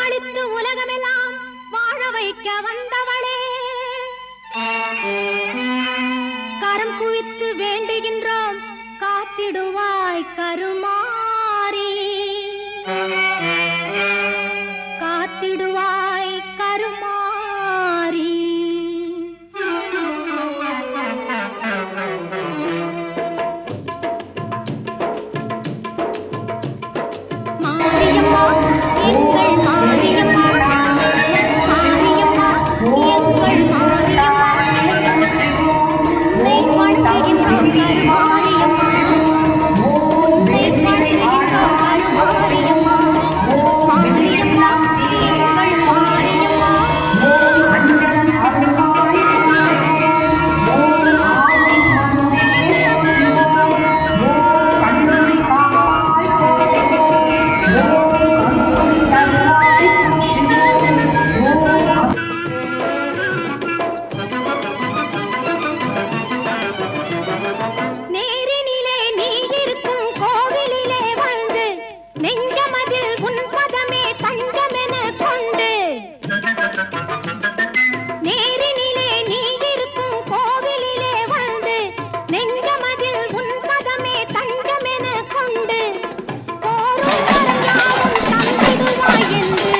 வரமளித்து உலகமெல்லாம் வாழ வைக்க வந்தவளே, கரம் குவித்து வேண்டுகின்றோம் காத்திடுவாய் கருமாரி, காத்திடுவாய் கருமாரி. மாரியம்மா எங்கள் மாரியம்மா, மாரியம்மா எங்கள் மாரியம்மா, உன்னை வணங்குகின்றோம் கருமாரியம்மா, உன்னை வணங்குகின்றோம் கருமாரியம்மா, மாரியம்மா எங்கள் மாரியம்மா. நேரினிலே நீ இருக்கும் கோவிலிலே வந்து நெஞ்சமதில் உன் பதமே தஞ்சமென கொண்டு, நேரினிலே நீ இருக்கும் கோவிலிலே வந்து நெஞ்சமதில் உன் பதமே தஞ்சமென கொண்டு, கோரும் வரம் யாவும் தந்திடுவாய் என்று,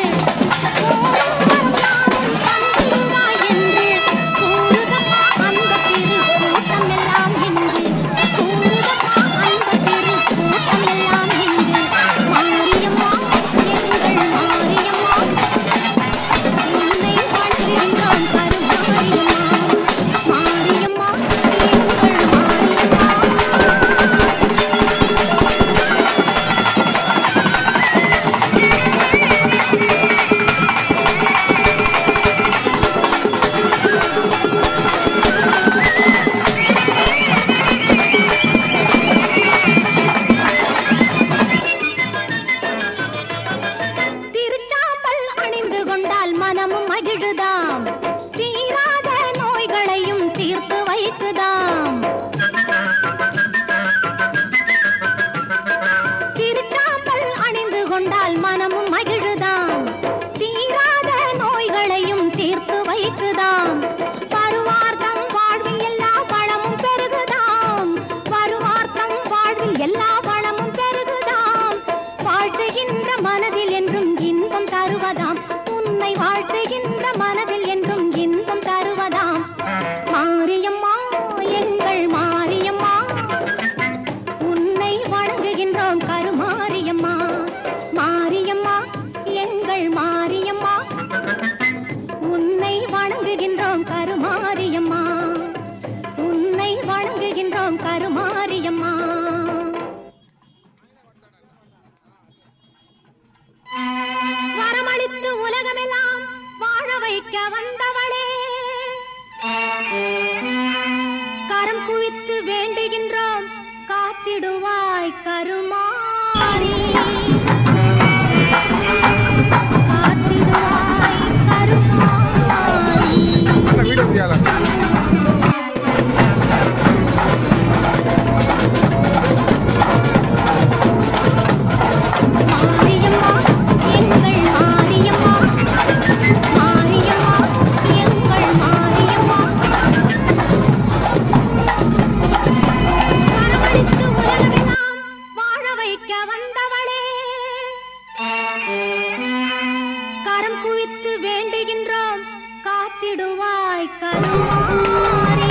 கோரும் வரம் யாவும் தந்திடுவாய் என்று கூறுதப்பா அந்த திருக்கூட்டமெல்லாம் என்று, கூறுதப்பா அந்த திருக்கூட்டமெல்லாம் என்று. மாரியம்மா எங்கள் மாரியம்மா, உன்னை வணங்குகின்றோம் கருமாரியம்மா, மாரியம்மா எங்கள் மாரியம்மா. திருச்சாம்பல் அணிந்து கொண்டால் மனமும் மகிழுதாம், தீராத நோய்களையும் தீர்த்து வைக்குதாம். திருச்சாம்பல் அணிந்து கொண்டால் மனமும் மகிழுதாம், தீராத நோய்களையும் தீர்த்து வைக்குதாம். வருவார்த்தம் வாழ்வில் எல்லா வளமும் பெருகுதாம், வருவார்த்தம் வாழ்வில் எல்லா வளமும் பெருகுதாம். வாழ்த்துகின்ற மனதில் என்றும் இன்பம் தருவதாம், உன்னை வாழ்த்துகின்ற மனதில் என்றும் இன்பம் தருவதாம். மாரியம்மா எங்கள் மாரியம்மா, உன்னை வணங்குகின்றோம் கருமாரியம்மா, மாரியம்மா எங்கள் மாரியம்மா, உன்னை வணங்குகின்றோம் கருமாரியம்மா, உன்னை வணங்குகின்றோம் கருமாரியம்மா. வரமளித்து உலகமெல்லாம் வாழ வைக்க வந்தவளே, கரம் குவித்து வேண்டுகின்றோம் காத்திடுவாய் கருமாரி, காத்திடுவாய் கருமாரி. மாரியம்மா எங்கள் மாரியம்மா, மாரியம்மா எங்கள் மாரியம்மா, வரமளித்து உலகமெல்லாம் வாழ வைக்க வந்தவளே, கரம் குவித்து வேண்டுகின்றோம் காத்திடுவாய் கருமாரி.